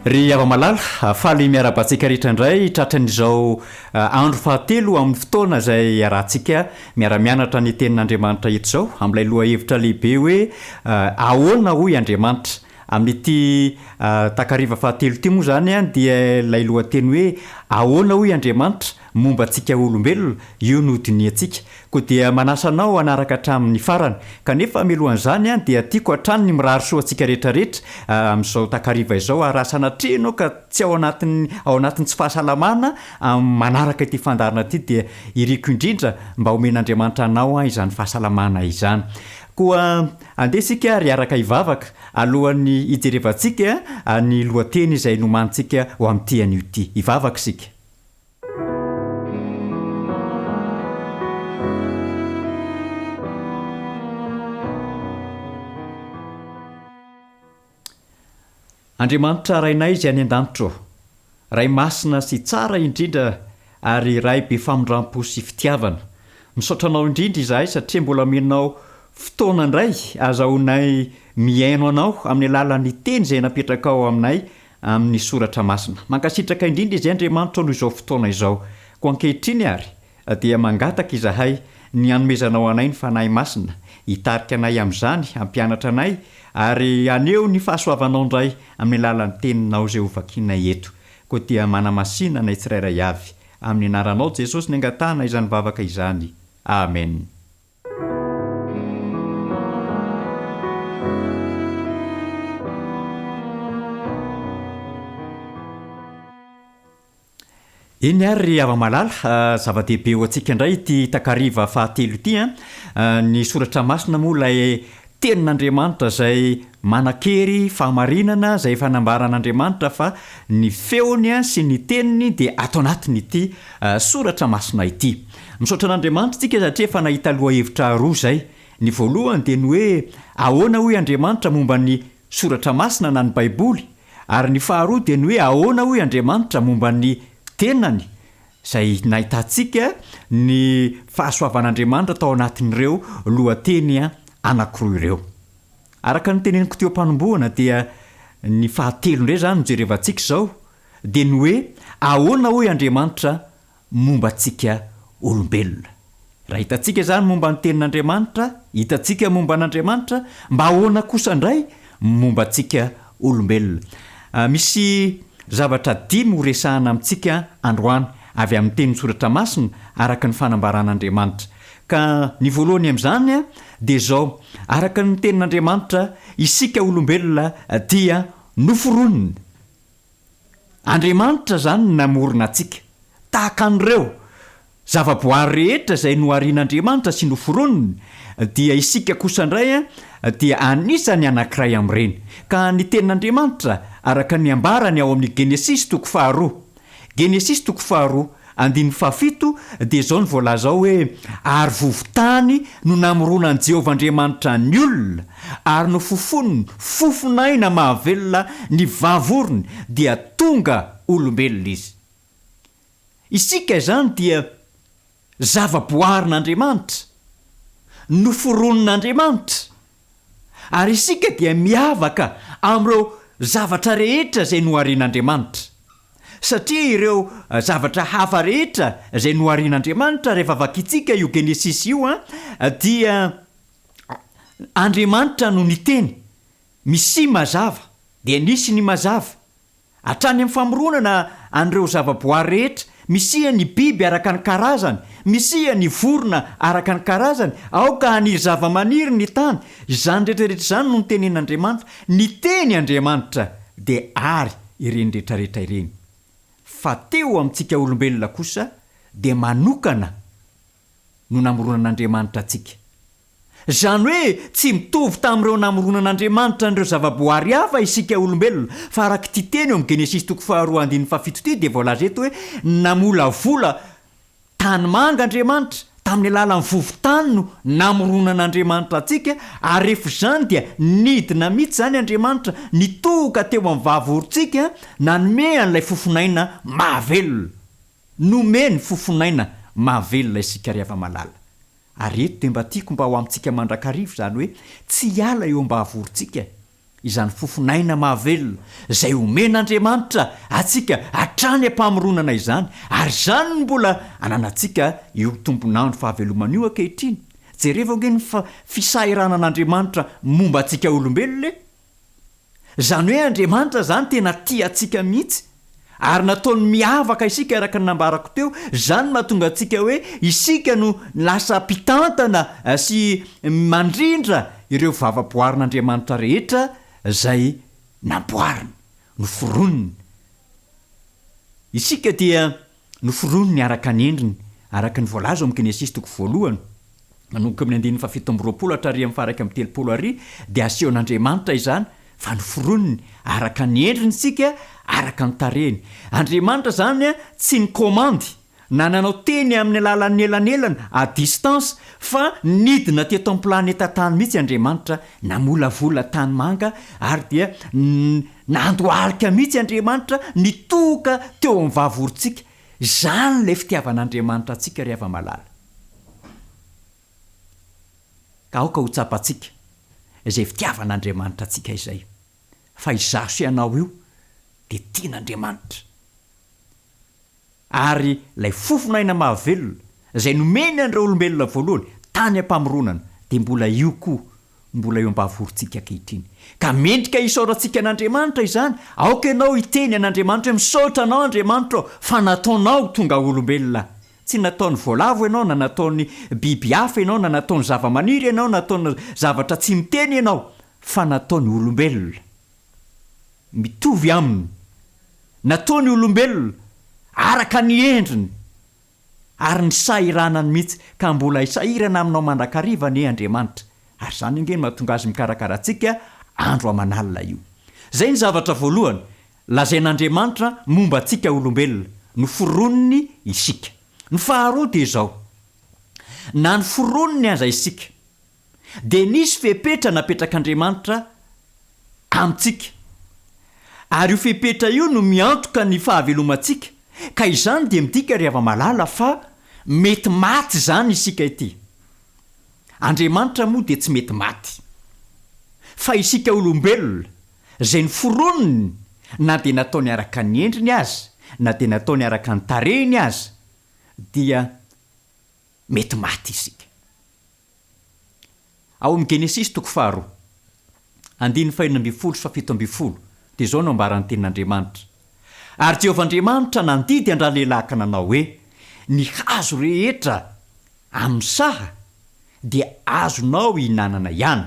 ry ava-malala faly miarabantsika rehetra indray tratran'izao andro fahatelo amin'ny fotoana izay arahantsika miara-mianatra ny tenin'Andriamanitra eto izao amin'ilay loha hevitra lehibe hoe ahoana hoy Andriamanitra amin'ity takariva fahatelo ity moa zany a dia ilay lohateny hoe ahoana hoy Andriamanitra momba antsika olombelona io no diniantsika koa dia manasanao hanaraka hatramin'ny farany kanefa milohan'izany a dia tiako hatrany ny mirary soa antsika rehetrarehetra amin'izao takariva izao ary asanatrianao ka tsy ao anatin'ny tsy fahasalamana manaraka ity fandarina ity dia iriko indrindra mba omen'Andriamanitra anao izany fahasalamana izany koa andesika ary araka ivavaka alohan'ny ijerevantsika ny lohateny izay nomantsika ho amin'ity an'io ity ivavaka sika. Andriamanitra rainay izay any an-danitra ray masina sy tsara indrindra ary ray be famondram-po sy fitiavana misaotranao indrindra izahay satria mbola menao fotoana indray azahoanay miaino anao amin'ny alalan'ny teny izay napetraka ao aminay amin'ny soratra masina mankasitraka indrindra izay Andriamanitra noho izao fotoana izao koa ankehitriny ary dia mangataka izahay ny hanomezanao anay ny fanahy masina hitarika anay amin'izany hampianatra anay ary aneo ny fahasoavanao indray amin'ny alalan'ny teninao izay hovakinay eto koa dia manamasina nay tsirairay avy amin'ny anaranao Jesosy ny angatahana izany vavaka izany amen. Iny ary ava-malala zava-dehibe ho antsika indray ity takariva fahatelo ity ny soratra masina moa ilay tenin'Andriamanitra izay manan-kery fahamarinana izay fanambaran'Andriamanitra fa ny feony sy ny teniny dia ato anatin'ity soratra masina ity. Misaotra an'Andriamanitra tsika satria efa nahita loha-hevitra roa izay. Ny voalohany dia ny hoe ahoana hoy Andriamanitra momba ny soratra masina na ny Baiboly ary ny faharoa dia ny hoe ahoana hoy Andriamanitra momba ny tenany izay nahitantsika ny fahasoavan'Andriamanitra tao anatin'ireo lohateny anankiroa ireo. Araka ny teneniko teo am-panombohana dia ny fahatelo indray izany mijerevantsika izao dia ny hoe ahoana hoy Andriamanitra momba antsika olombelona. Raha hitantsika izany momba ny tenin'Andriamanitra, hitantsika momba an'Andriamanitra, mba ahoana kosa indray momba antsika olombelona. Misy zavatra dimy ho resahana amintsika androany avy amin'ny tenin'ny soratra masina araka ny fanambaran'Andriamanitra. Ka ny voalohany amin'izany dia izao, araka ny tenin'Andriamanitra isika olombelona dia noforonina. Andriamanitra zany namorona antsika tahaka an'ireo zava-boary rehetra izay noharian'Andriamanitra sy noforonina dia isika kosa indray dia anisany anankiray amin'ireny. Ka ny tenin'Andriamanitra araka ny ambarany ao amin'ny Genesis toko faharoa. Genesis toko faharoa 17 dia izao ny voalaza ao hoe ary vovotany no namoronan'i Jehovah Andriamanitra ny olona ary no fofonaina mahavelona ny vavorony dia tonga olombelona izy. Isika izany dia zava-boarin'Andriamanitra, noforonon'Andriamanitra ary isika dia miavaka amin'ireo zavatra rehetra izay noharian'Andriamanitra. Satria ireo zavatra hafa rehetra izay noharian'Andriamanitra rehefa vakitsika io Genesis io dia Andriamanitra no niteny misy mazava dia nisy ny mazava. Hatrany amin'ny famoronana an'ireo zava-boary rehetra, misia ny biby araka ny karazany, misia ny vorona araka ny karazany, aoka ny zava-maniry ny tany. Izany rehetrarehetra izany no nitenen'Andriamanitra. Ny teny Andriamanitra dia ary ireny rehetrarehetra ireny. Fa teo amintsika olombelona kosa dia manokana no namoronan'Andriamanitra antsika. zany hoe tsy mitovy tamin'ireo namoronan'andriamanitra n'ireo zavaboary hafa isika olombelona fa araky ty teny eo amin'ny genesis toko 2:7 ty dia voalaza eto hoe namolavola tany manga andriamanitra tamin'ny alalan'ny vovotany no namoronan'andriamanitra atsika ary rehefa zany dia nidina mihitsy zany andriamanitra nitoka teo amin'ny vavoorontsika nanome an'ilay fofonaina mahavelona nomeny fofonaina mahavelona isika rehefa malala ary eto dia mba tiako mba ho amintsika mandrakarivo zany hoe tsy hiala eo am-bavoorontsika izany fofonaina mahavelona izay omen'andriamanitra atsika hatrany ampamoronana izany ary zany no mbola ananantsika io tombonandro fahavelomana io ankehitriny jereva nge ny fisahiranan'andriamanitra momba antsika olombelona zany hoe andriamanitra zany tena tia atsika mihitsy ary nataony miavaka isika araka ny nambarako teo zany mahatonga antsika hoe isika no lasa mpitantana sy mandrindra ireo vavaboarin'andriamanitra rehetra zay namboariny noforoniny isika dia noforoniny araka ny endriny araka ny voalaza amin'ny genesis toko 1 manomboka amin'ny 17 hatrary amin'ny faraka amin'ny 30 dia asehon'andriamanitra izany fa noforoniny araka ny endriny sika araka ny tarehiny andriamanitra zany tsy ny komandy na nanao teny amin'ny alalan'ny elanelana à distance fa nidina teto amin'ny planeta tany mihitsy andriamanitra namolavola tany manga ary dia nandoalika mihitsy andriamanitra nitoka teo amin'ny vavoorontsika zany lay fitiavan'andriamanitra atsika rehefa malala ka aoka ho tsapatsika izay fitiavan'andriamanitra atsika izay fa izaso ianao io dia tian'andriamanitra ary lay fofonaina mahavelona izay nomeny an'ireo olombelona voalohany tany ampamoronana dia mbola io koa mbola eo am-bavoorontsika ankehitriny ka mendrika isaorantsika an'andriamanitra izany aoka ianao hiteny an'andriamanitra hoe misaotra anao andriamanitra fa nataonao tonga olombelona tsy nataony voalavo ianao na nataony biby hafa ianao na nataony zavamaniry ianao nataony zavatra tsy miteny ianao fa nataony olombelona mitovy aminy nataony olombelona araka ny endriny ary ny sahiranany mihitsy ka mbola isahirana aminao mandrakariva ny andriamanitra ary zany nge mahatonga azy mikarakara antsika andro amanalina io zay ny zavatra voalohany lazain'andriamanitra momba antsika olombelona noforoniny isika ny faharoa dia izao na ny foroniny aza isika dia nisy fepetra napetrak'andriamanitra amintsika ary io fepetra io no miantoka ny fahavelomantsika ka izany dia midika rehefa malala fa mety maty zany isika ity andriamanitra moa dia tsy mety maty fa isika olombelona zay ny foroniny na dia nataony araka ny endriny azy na dia nataony araka ny tarehiny azy dia mety maty isika ao amin'ny genesis toko 2 17 dia izao no ambarany tenin'andriamanitra ary Jehovah'andriamanitra nandidy andralelaka nanao hoe ny hazo rehetra amin'ny saha dia azonao hihinanana ihany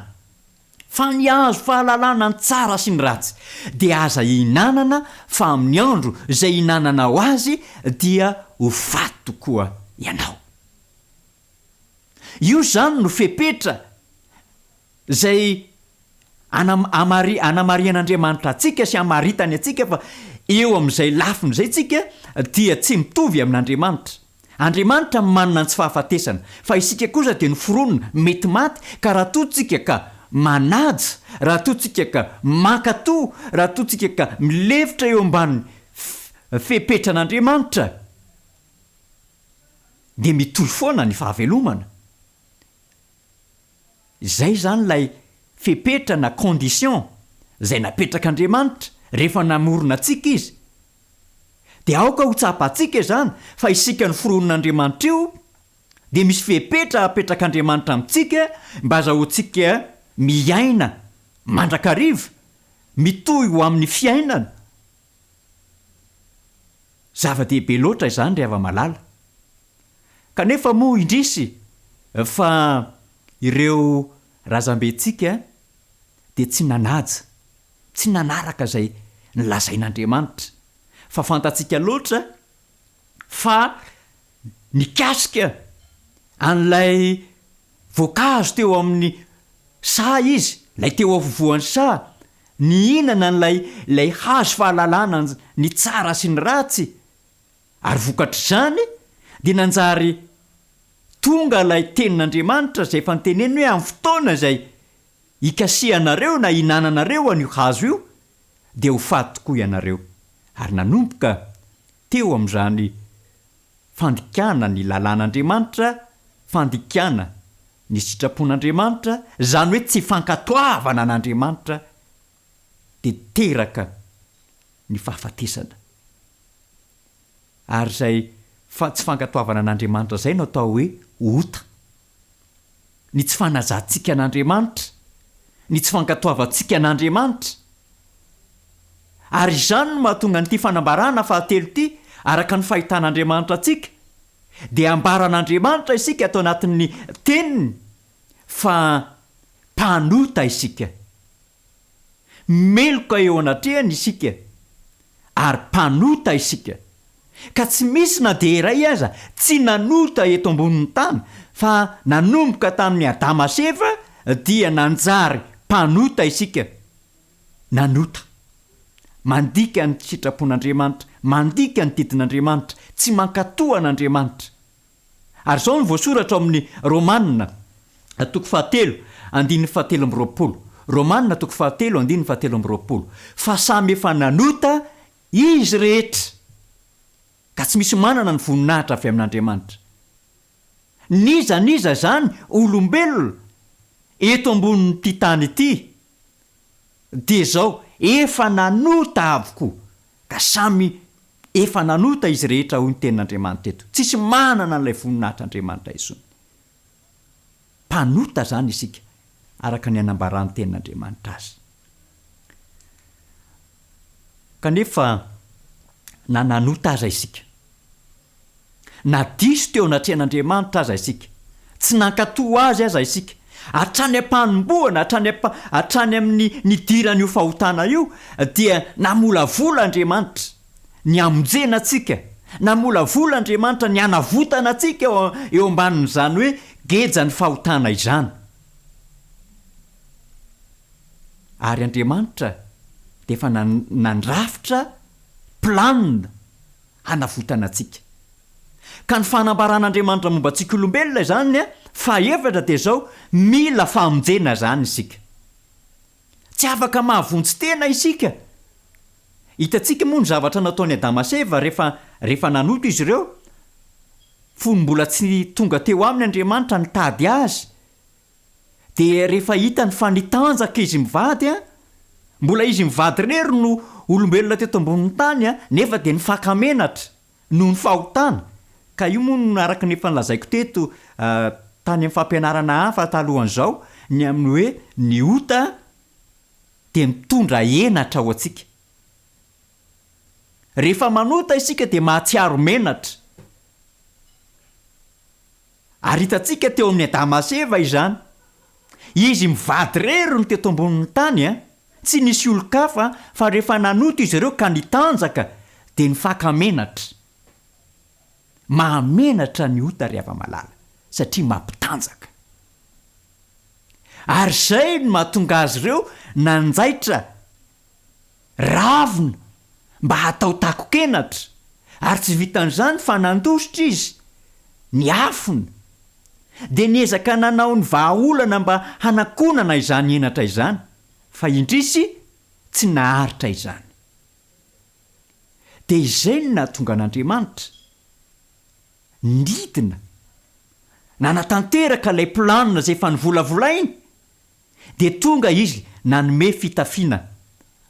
fa ny hazo fahalalana ny tsara sy ny ratsy dia aza hihinanana fa amin'ny andro izay hihinanana ho azy dia ho faty tokoa ianao io zany no fepetra zay anamarian'andriamanitra atsika sy amaritany atsika fa eo amin'izay lafiny zay tsika dia tsy mitovy amin'andriamanitra andriamanitra manana ny tsy fahafatesana fa isika kosa dia noforonina mety maty ka raha totsika ka manaja raha totsika ka mankatò raha totsika ka milevitra eo ambany fepetran'andriamanitra dia mitohy foana ny fahavelomana zay zany lay fepetra na condition zay napetrak'andriamanitra rehefa namorona atsika izy dia aoka ho tsapatsika izany fa isika ny foronon'andriamanitra io dia misy fepetra apetrak'andriamanitra amintsika mba azahoantsika miaina mandrakariva mitohy ho amin'ny fiainana zava-dehibe loatra izany rehefa malala kanefa moa indrisy fa ireo razambentsika dia tsy nanaja tsy nanaraka zay nylazain'andriamanitra fa fantatsika loatra fa nikasika an'ilay voankazo teo amin'ny sa izy lay teo avovoan'ny sa ny inana nlay hazo fahalalana ny tsara sy ny ratsy ary vokatr'izany dia nanjary tonga ilay tenin'Andriamanitra izay efa nyteneny hoe amin'ny fotoana izay ikasianareo na inananareo an'io hazo io dia ho faty tokoa ianareo ary nanomboka teo amin'izany fandikana ny lalàn'Andriamanitra fandikana ny sitrapon'Andriamanitra zany hoe tsy fankatoavana an'Andriamanitra dia teraka ny fahafatesana ary izay tsy fankatoavana an'Andriamanitra izay no atao hoe ota ny tsy fanazantsika an'Andriamanitra ny tsy fankatoavantsika an'Andriamanitra ary izany no mahatonga nyity fanambarana fahatelo ity araka ny fahitan'Andriamanitra antsika dia ambaran'Andriamanitra isika atao anatin'ny teniny fa mpanota isika meloka eo anatrehany isika ary mpanota isika ka tsy misy na dia iray aza tsy nanota eto ambonin'ny tany fa nanomboka tamin'ny Adama sy Eva dia nanjary mpanota isika nanota mandika ny sitrapon'Andriamanitra mandika ny didin'Andriamanitra tsy mankatoa an'Andriamanitra ary izao ny voasoratra amin'ny Romanina toko 7:17-20 Romanina toko 7:17-20 fa samy efa nanota izy rehetra ka tsy misy manana ny voninahitra avy amin'Andriamanitra niza zany olombelona eto ambonin'ity tany ity dia zao efa nanota avokoa ka samy efa nanota izy rehetra hoy ny tenin'Andriamanitra eto tsisy manana n'ilay voninahitr'Andriamanitra isony mpanota zany isika araka ny anambaran'ny tenin'Andriamanitra azy kanefa na nanota aza isika na diso teo anatrehan'Andriamanitra aza isika tsy nankatoa azy aza isika hatrany ampanomboana hatrany amin'ny nidiran'io fahotana io dia namolavola Andriamanitra ny amonjena atsika namolavola Andriamanitra ny anavotana atsika eo ambanin'izany hoe geja ny fahotana izany ary Andriamanitra dia efa nandrafitra planina hanavotana atsika ka ny fanambaran'Andriamanitra momba antsika olombelona izany fa efatra dia zao mila famonjena zany isika tsy afaka mahavontsy tena isika hitantsika moa ny zavatra nataony Adama sy Eva rehefa nanota izy ireo fony mbola tsy tonga teo amin'ny Andriamanitra nitady azy dia rehefa hita ny fa nitanjaka izy mivady mbola izy mivady rery no olombelona teto ambonin'ny tany nefa dia nifankamenatra no ny fahotana ka io moa no araka nefa nilazaiko teto tany amin'ny fampianarana hafa talohan'izao ny amin'ny hoe ny ota dia mitondra henatra ho antsika rehefa manota isika dia mahatsiaro menatra ary hitantsika teo amin'ny Adama sy Eva izany izy mivady rery no teto ambonin'ny tany tsy nisy olo-kafa fa rehefa nanota izy ireo ka nitanjaka dia nifankamenatra mahamenatra ny ota ry hava-malala satria mampitanjaka ary izay no mahatonga azy ireo nanjaitra ravina mba hatao takokenatra ary tsy vitan'izany fa nandositra izy ny afona dia niezaka nanao ny vahaolana mba hanakonana izany henatra izany fa indrisy tsy naharitra izany dia izay no nahatonga an'Andriamanitra nidina nanatanteraka ilay planina izay efa nivolavolainy dia tonga izy nanome fitafiana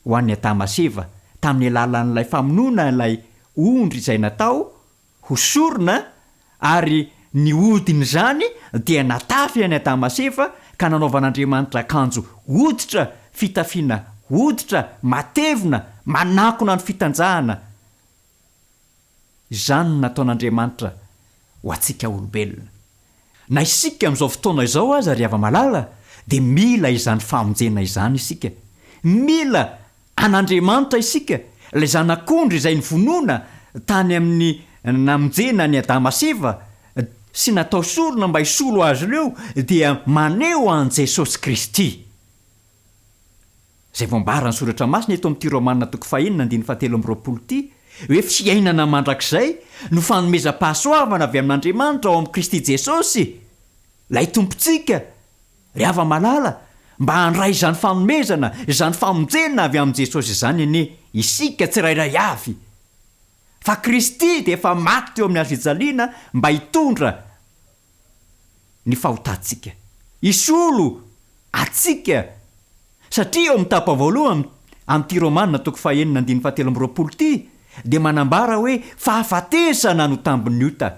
ho an'ny Adama sy Eva tamin'ny alalan'ilay famonoana ilay ondry izay natao hosorona ary ny odiny izany dia natafy any Adama sy Eva ka nanaovan'Andriamanitra akanjo hoditra fitafiana hoditra matevina manakona ny fitanjahana izany no nataon'Andriamanitra ho antsika olombelona na isika amin'izao fotoana izao aza ry hava-malala dia mila izany famonjena izany isika mila an'Andriamanitra isika ilay zanak'ondry izay nivonoana tany amin'ny namonjena ny Adama sy Eva sy natao sorona mba hisolo azy ireo dia maneho an' Jesosy Kristy. Zay voambarany soratra masina eto amin'ity Romanina toko 5:17 ty hoe fiainana mandrakizay no fanomezam-pahasoavana avy amin'Andriamanitra ao amin'i Kristy Jesosy. Lay tompontsika ry hava-malala mba handray izany fanomezana, izany famonjena avy amin'i Jesosy izany anie isika tsirairay avy. Fa Kristy dia efa maty teo amin'ny hazojaliana mba hitondra ny fahotantsika, isolo atsika. Satria eo amin'ny tapa voalohany amin'ity Romanina toko 5:17 ty dia manambara hoe fahafatesana no tambiny ota.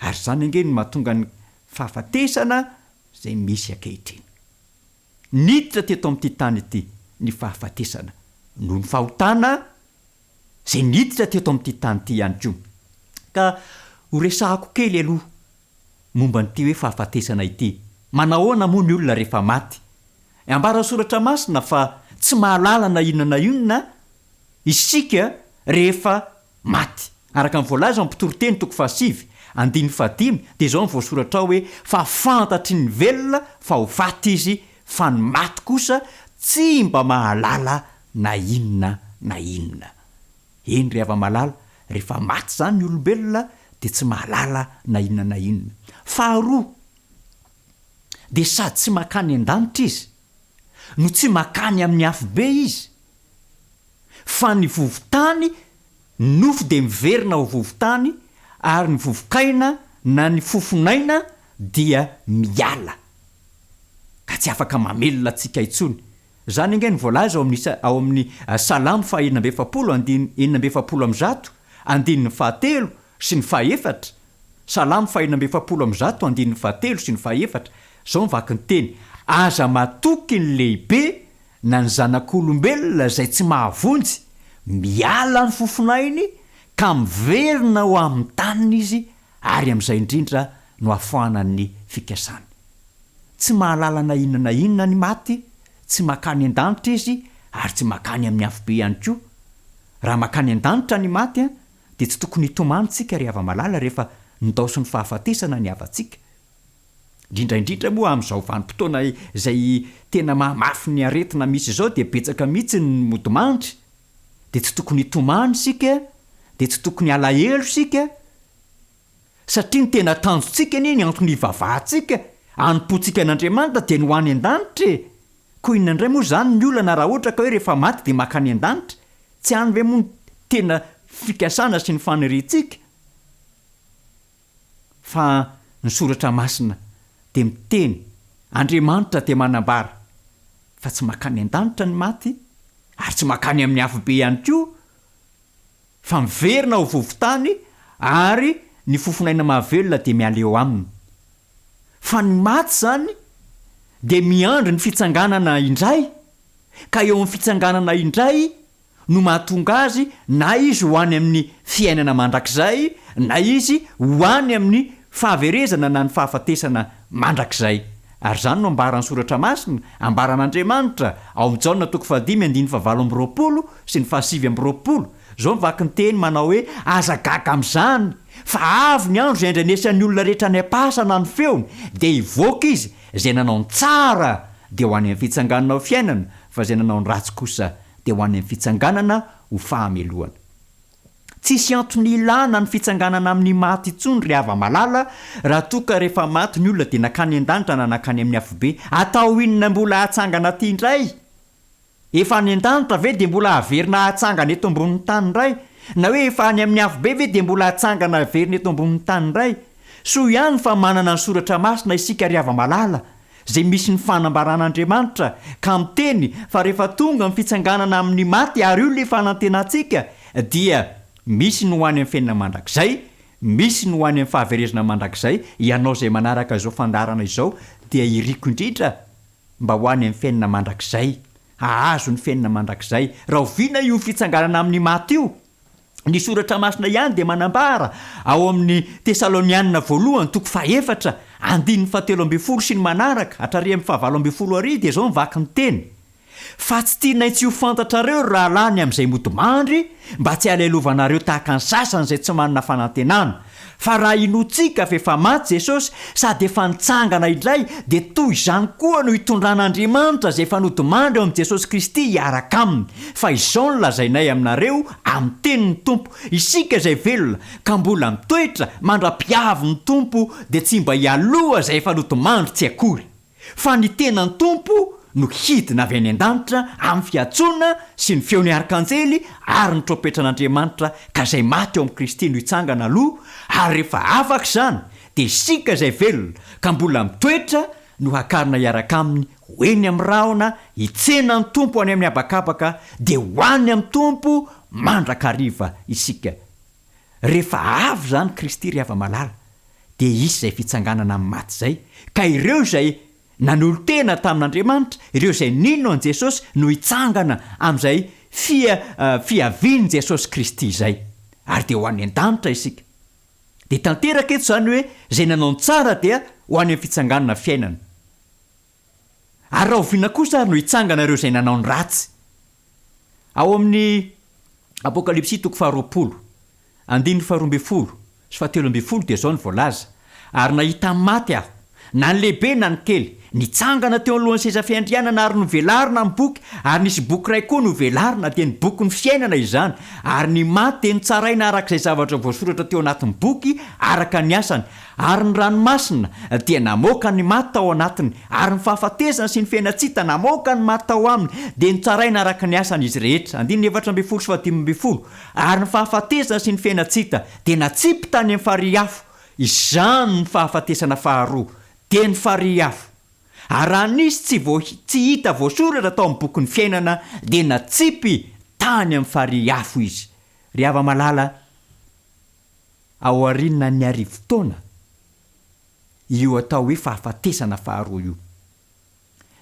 Ary zany ange no mahatonga ny fahafatesana zay misy ankehitriny. Niditra teto amin'ity tany ity ny fahafatesana noho ny fahotana zay niditra teto amin'ity tany ity ihany koa. Ka ho resahako kely aloha momba n'ity hoe fahafatesana ity. Manahoana moa ny olona rehefa maty? Ambara soratra masina fa tsy mahalala na inona na inona isika rehefa maty. Araka ny voalaza amin'ny mpitoriteny toko 7:5 dia izao ny voasoratra hoe fa fantatry ny velona fa ho faty izy, fa ny maty kosa tsy mba mahalala na inona na inona. Eny ry hava-malala, rehefa maty zany ny olombelona dia tsy mahalala na inona na inona. Faharoa, dia sady tsy makany an-danitra izy no tsy makany amin'ny hafobe izy, fa ny vovotany nofo dia miverina ho vovotany, ary ny vovokaina na ny fofonaina dia miala, ka tsy afaka mamelona antsika intsony. Zany ange ny voalaza ao amin'ny Salamo 1:7 andininy 7 sy ny 4. Salamo 1:7 andininy 7 sy ny 4. Zao mivaky ny teny: aza matoky ny lehibe na ny zanak'olombelona zay tsy mahavonjy, miala ny fofonainy ka miverina ho amin'ny taniny izy, ary amin'izay indrindra no afoanany fikasany. Tsy mahalala na inona na inona ny maty, tsy makany an-danitra izy, ary tsy makany amin'ny hafobe ihany koa. Raha makany an-danitra ny maty dia tsy tokony hitomanitsika ry hava-malala rehefa nidao ny fahafatesana ny havantsika. Indrindraindrindra moa amin'izao vanim-potoana izay tena mahamafy ny aretina misy izao dia betsaka mihitsy ny modimandry, dia tsy tokony hitomany sika, dia tsy tokony alahelo sika, satria ny tena tanjontsika ny antony hivavahantsika, hanompontsika an'Andriamanitra dia ny ho any an-danitra. Koa inona indray moa zany ny olana raha ohatra ka hoe rehefa maty dia makany an-danitra? Tsy hany ve moa tena fikasana sy ny faniriantsika? Fa ny soratra masina dia miteny, Andriamanitra dia manambara fa tsy makany an-danitra ny maty, ary tsy makany amin'ny hafobe ihany koa, fa miverina ho vovotany, ary ny fofonaina mahavelona dia miala eo aminy. Fa ny maty zany dia miandry ny fitsanganana indray, ka eo amin'ny fitsanganana indray no mahatonga azy na izy ho any amin'ny fiainana mandrakizay, na izy ho any amin'ny fahaverezana na ny fahafatesana mandrakizay. Ary zany no ambarany soratra masina, ambaran'Andriamanitra ao amin'ny Jaona toko 5:7 sy ny 7:20. Zao mivaky ny teny manao hoe aza gaga amin'izany, fa avy ny andro izay indranesan'ny olona rehetra ny am-pasana ny feony, dia hivoaka izy izay nanao ny tsara dia ho any amin'ny fitsanganana ho fiainana, fa izay nanao ny ratsy kosa dia ho any amin'ny fitsanganana ho fahamelohana. Tsisy antony ilana ny fitsanganana amin'ny maty intsony ry hava-malala, raha toa ka rehefa maty ny olona dia nakany an-danitra na nakany amin'ny hafobe. Atao inona mbola hatsangana aty indray? Efa any an-danitra ve dia mbola haverina hatsangana eto ambonin'ny tany indray? Na hoe efa any amin'ny hafobe ve dia mbola hatsangana haverina eto ambonin'ny tany indray? Soa ihany fa manana ny soratra masina isika ry hava-malala, zay misy ny fanambaran'Andriamanitra, ka miteny fa rehefa tonga ny fitsanganana amin'ny maty ary io le fanantenantsika, dia misy ny ho any amin'ny fiainana mandrakizay, misy ny ho any amin'ny fahaverezana mandrakizay. Ianao zay manaraka izao fandarana izao dia iriko indrindra mba ho any amin'ny fiainana mandrakizay, hahazo ny fiainana mandrakizay raha oviana io fitsanganana amin'ny maty io. Ny soratra masina ihany dia manambara ao amin'ny Tesalonianina 1 toko 4 andininy 17 sy ny manaraka hatrary amin'ny 17 dia zao mivaky ny teny: fa tsy tianay tsy ho fantatrareo raha lany amin'izay modimandry, mba tsy alaialovanareo tahaka ny sasany izay tsy manana fanantenana, fa raha inotsika fa efa maty jesosy sady efa nitsangana indray dia toy izany koa no hitondran'andriamanitra izay efa nodomandry eo amin'i jesosy kristy hiaraka aminy fa izao no lazainay aminareo amin'ny tenin'ny tompo isika izay velona ka mbola mitoetra mandra-piavo ny tompo dia tsy mba hialoha izay efa nodomandry tsy akory fa ny tenan'ny tompo no hidina avy any an-danitra amin'ny fiatsoana sy ny feony arkanjely ary ny trompetran'andriamanitra ka izay maty eo amin'ny kristy no hitsangana aloha ary rehefa afaka izany dia isika izay velona ka mbola mitoetra no hakarina hiaraka aminy hoeny amin'ny rahona hitsena ny tompo any amin'ny habakabaka dia hoany amin'ny tompo mandrakariva isika rehefa avy izany kristy ry hava-malala dia isy izay fitsanganana amin'ny maty izay ka ireo izay nanolo tena tamin'andriamanitra ireo izay nino an' jesosy no hitsangana amin'izay fiaviany jesosy kristy izay ary dia ho any an-danitra isika dia tanteraka eto izany hoe izay nanao ny tsara dia ho any amin'ny fitsanganana fiainana ary raha oviana kosa ary no hitsangana ireo izay nanao ny ratsy ao amin'ny apokalipsy toko 20 andiny 12 sy 13 dia izao ny voalaza ary nahita amin'ny maty aho na ny lehibe na ny kely nitsangana teo alohan'ny seza fiandrianana ary novelarina amin'ny boky ary nisy boky ray koa novelarina dia ny boky ny fiainana izany ary ny maty dia nitsaraina arak'izay zavatra voasoratra teo anatin'ny boky araka ny asany ary ny ranomasina dia namoaka ny maty tao anatiny ary ny fahafatesana sy ny fiainatsita namoaka ny maty tao aminy dia nitsaraina araka ny asany izy rehetra andiny 14 sy 15 ary ny fahafatesana sy ny fiainatsita dia natsipy tany amin'ny fariafo izany ny fahafatesana faharoa dia ny fariafo ary raha nisy tsy hita voasoratra tao amin'ny boky ny fiainana dia natsipy tany amin'ny fariafo izy ry hava-malala ao arinina ny arivo-taona io atao hoe fahafatesana faharoa io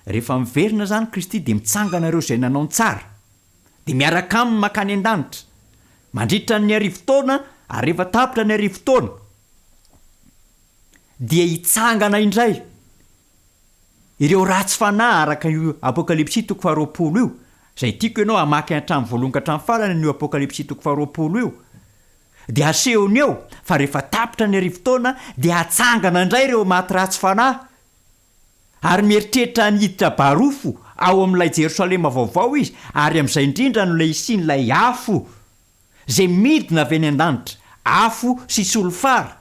rehefa miverina zany kristy dia mitsangana ireo izay nanao ny tsara dia miaraka aminy makany an-danitra mandritra ny arivo-taona ary rehefa tapitra ny arivo-taona dia hitsangana indray ireo ratsy fanahy araka io apokalipsy toko 20 io izay tiako ianao hamaky hatramin'ny voalohany ka hatramin'ny farany io apokalipsy toko 20 io dia asehony eo fa rehefa tapitra ny arivo-taona dia hatsangana indray ireo maty ratsy fanahy ary mieritreritra nyhiditra barofo ao amin'ilay Jerosalema vaovao izy ary amin'izay indrindra no ilay isian'ilay afo izay midina avy any an-danitra afo sy solofara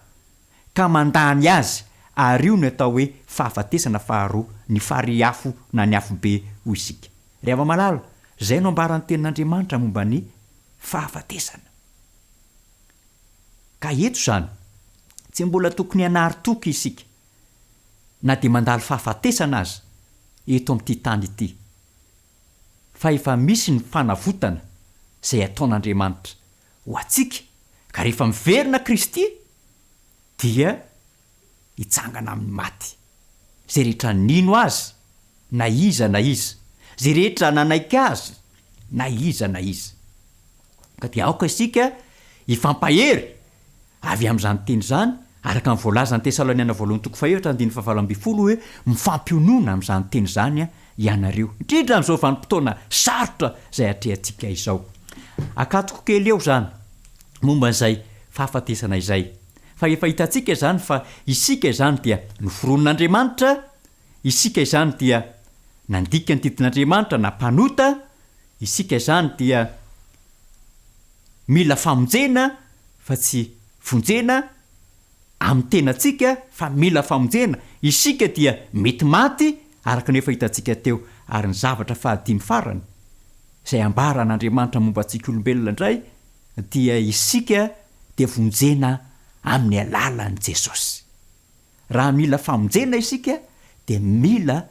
ka mandany azy ary io no atao hoe fahafatesana faharoa ny fariafo na ny afobe ho isika ry hava-malala izay no ambaran'ny tenin'andriamanitra momba ny fahafatesana ka eto izany tsy mbola tokony hanary toky isika na dia mandalo fahafatesana azy eto amin'ity tany ity fa efa misy ny fanavotana izay ataon'andriamanitra ho atsika ka rehefa miverina kristy dia hitsangana amin'ny maty zay rehetra nino azy na iza zay rehetra nanaika azy na iza ka dia aoka isika hifampahery avy amin'izany teny izany araka ny voalaza ny Tesaloniana voalohany toko 2:7 hoe mifampionona amin'izany teny izany ianareo indrindra amin'izao vanim-potoana sarotra izay atrehantsika izao akatoko kely eo izany momba izay fahafatesana izay fa efa hitantsika izany fa isika izany dia noforonon'Andriamanitra isika izany dia nandika ny didin'Andriamanitra na mpanota isika izany dia mila famonjena fa tsy fonjena amin'ny tenantsika fa mila famonjena isika dia mety maty araka ny efa hitantsika teo ary ny zavatra fahadimy farany izay ambaran'Andriamanitra momba antsika olombelona indray dia isika dia vonjena amin'ny alalan'i Jesosy raha mila famonjena isika dia mila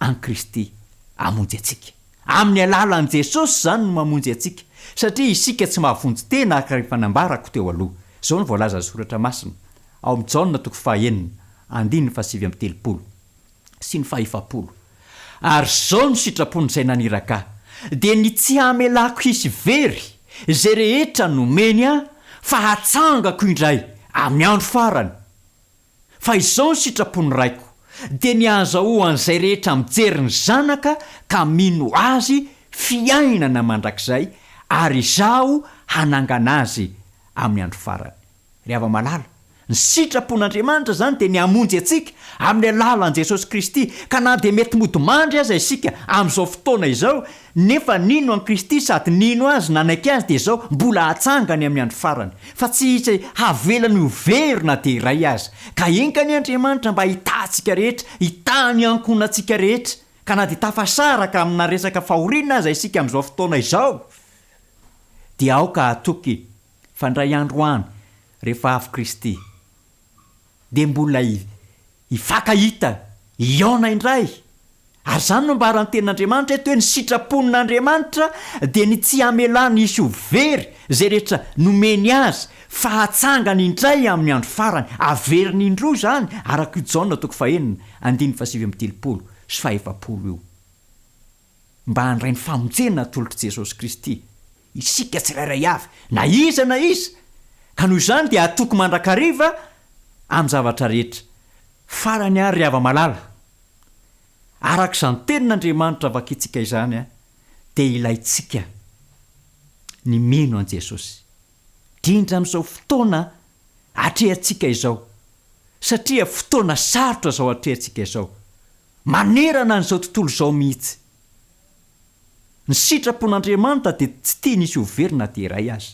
an Kristy amonjy atsika amin'ny alalan'i Jesosy zany no mamonjy atsika satria isika tsy mahavonjy tena araka ny fanambarako teo aloha izao ny voalaza ny soratra masina ao amin'ny Jaona toko 9:7 sy ny 10 ary zao ny sitrapony izay naniraka dia ny tsy hamelako hisy very izay rehetra nomeny aho fa hatsangako indray amin'ny andro farany fa izao ny sitrapony raiko dia ny ahazahoan'izay rehetra mijery ny zanaka ka mino azy fiainana mandrakizay ary izaho hanangana azy amin'ny andro farany ry hava-malala ny sitrapon'andriamanitra zany dia ny hamonjy atsika amin'ny alalan'i Jesosy Kristy ka na dia mety modimandry aza isika amin'izao fotoana izao nefa nino an Kristy sady nino azy nanaiky azy dia izao mbola hatsangany amin'ny andro farany fa tsy hisy havelany ho verina dia iray azy ka enka ny Andriamanitra mba hitantsika rehetra hitany ankonantsika rehetra ka na dia tafasaraka amina resaka fahoriana aza isika amin'izao fotoana izao dia aoka atoky fandray andro any rehefa avy Kristy dia mbola hifankahita iona indray ary zany no mbarany tenin'Andriamanitra eto hoe ny sitrapon'Andriamanitra dia ny tsy hamelany hisy ho very zay rehetra nomeny azy fa hatsangany indray amin'ny andro farany averiny indroa zany araka io Jaona 4:7-7 sy 5 io mba handray ny famonjena tolotra Jesosy Kristy isika tsirairay avy na iza ka noho izany dia atoko mandrakariva amin'ny zavatra rehetra farany ary ry hava-malala araka izany tenin'Andriamanitra vakitsika izany dia ilaitsika ny mino an Jesosy indrindra amin'izao fotoana atrehantsika izao satria fotoana sarotra izao atrehantsika izao manerana n'izao tontolo izao mihitsy ny sitrapon'Andriamanitra dia tsy tia nisy ho verina dia iray azy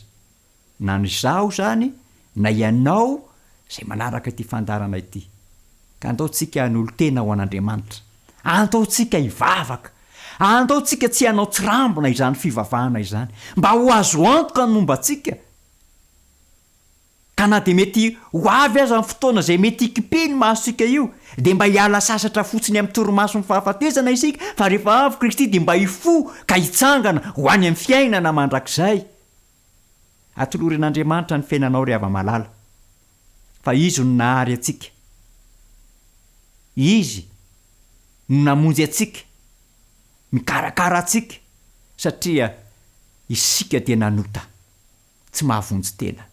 na ny zaho zany na ianao izay manaraka ity fandarana ity ka andaontsika ny olo tena ho an'Andriamanitra andaontsika hivavaka andaontsika tsy hanao tsirambina izany fivavahana izany mba ho azo antoka ny momba antsika ka na dia mety ho avy aza amin'ny fotoana izay mety hikipeny masosika io dia mba hiala sasatra fotsiny amin'ny torimasony fahafatezana isika fa rehefa avy Kristy dia mba hifo ka hitsangana ho any amin'ny fiainana mandrakizay atoloren'Andriamanitra ny fiainanao ry hava-malala fa izy no nahary atsika izy no namonjy atsika mikarakara atsika satria isika dia nanota tsy mahavonjy tena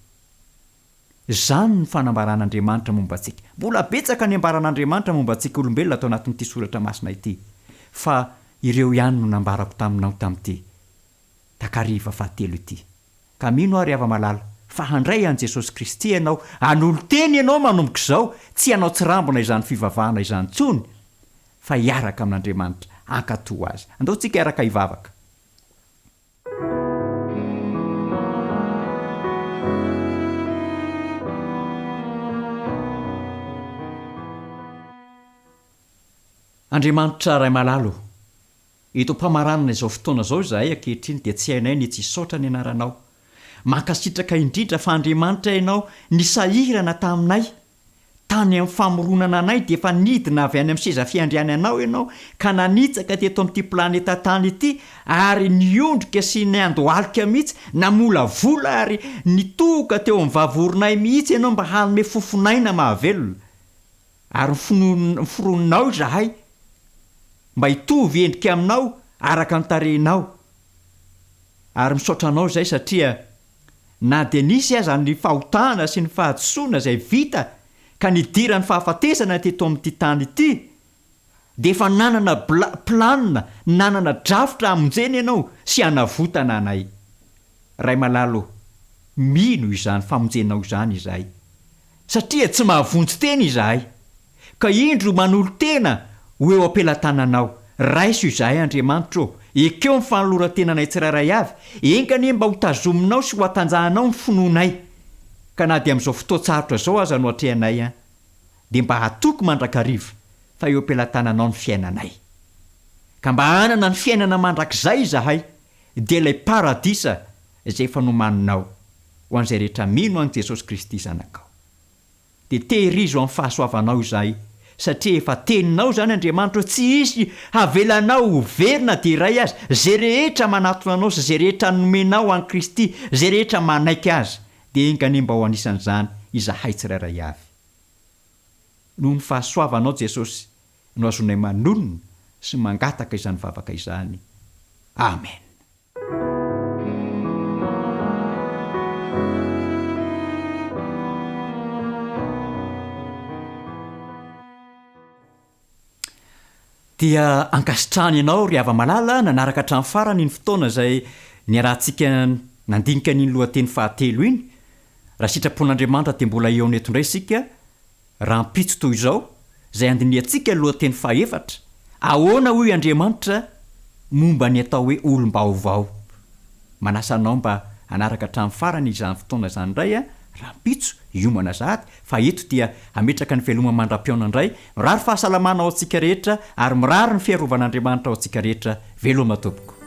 zany ny fanambaran'Andriamanitra momba antsika mbola betsaka ny ambaran'Andriamanitra momba antsika olombelona atao anatin'ity soratra masina ity fa ireo ihany no nambarako taminao tamin'ity takariva fahatelo ity ka mino ary hava-malala fa handray an Jesosy Kristy ianao an'olo teny ianao manomboka izao tsy hanao tsirambina izany fivavahana izany tsony fa hiaraka amin'Andriamanitra ankatoa azy andaontsika hiaraka hivavaka Andriamanitra ray malalo ito mpamaranana izao fotoana izao izahay ankehitriny dia tsy hainay ny tsy hisaotra ny anaranao mankasitraka indrindra fa Andriamanitra ianao nisahirana taminay tany amin'ny famoronana anay dia efa nidina avy any amin'ny seza fiandriananao ianao ka nanitsaka teto amin'ity planeta tany ity ary niondrika sy niandohalika mihitsy namolavola ary nitoka teo amin'ny vavoronay mihitsy ianao mba hanome fofonaina mahavelona ary niforononao izahay mba hitovy endrika aminao araka ny tarehinao ary misaotranao izay satria na dia nisy aza ny fahotana sy ny fahadisoana izay vita ka nidira ny fahafatesana teto amin'ity tany ity dia efa nanana planina nanana drafitra hamonjena ianao sy hanavotana anay ray malalo mino izany famonjenao izany izahay satria tsy mahavonjy tena izahay ka indro manolo tena ho eo ampelantananao raiso izahay Andriamanitra ekeo ny fanoloran-tenanay tsirairay avy enkany mba ho tazominao sy ho atanjahanao ny finoanay ka na dia amin'izao fotoatsarotra izao aza no atrehanay dia mba hatoko mandrakariva fa eo ampelantananao ny fiainanay ka mba hanana ny fiainana mandrakizay izahay dia ilay paradisa izay efa nomaninao ho an'izay rehetra mino an Jesosy Kristy zanakao dia tehirizo amin'ny fahasoavanao izahay satria efa teninao zany Andriamanitra tsy hisy havelanao ho verina dia iray azy zay rehetra manatona anao sy zay rehetra nomenao an Kristy zay rehetra manaiky azy dia engany mba ho anisan'izany izahay tsirairay avy noho ny fahasoavanao Jesosy no azonay manonona sy mangataka izany vavaka izany amen. Dia ankasitrahany ianao ry hava-malala nanaraka hatramin'ny farany ny fotoana izay niarahantsika nandinika ny lohateny fahatelo iny raha sitrapon'andriamanitra dia mbola eo neto indray sika raha mpitso toy izao izay andiniantsika lohateny faefatra ahoana hoy andriamanitra momba ny atao hoe olom-baovao manasanao mba anaraka hatramin'ny farany izany fotoana izany indray a raha mpitso iomana zady fa eto dia ametraka ny veloma mandram-piaona indray mirary fahasalamana ao antsika rehetra ary mirary ny fiarovana andriamanitra ao antsika rehetra veloma tompoko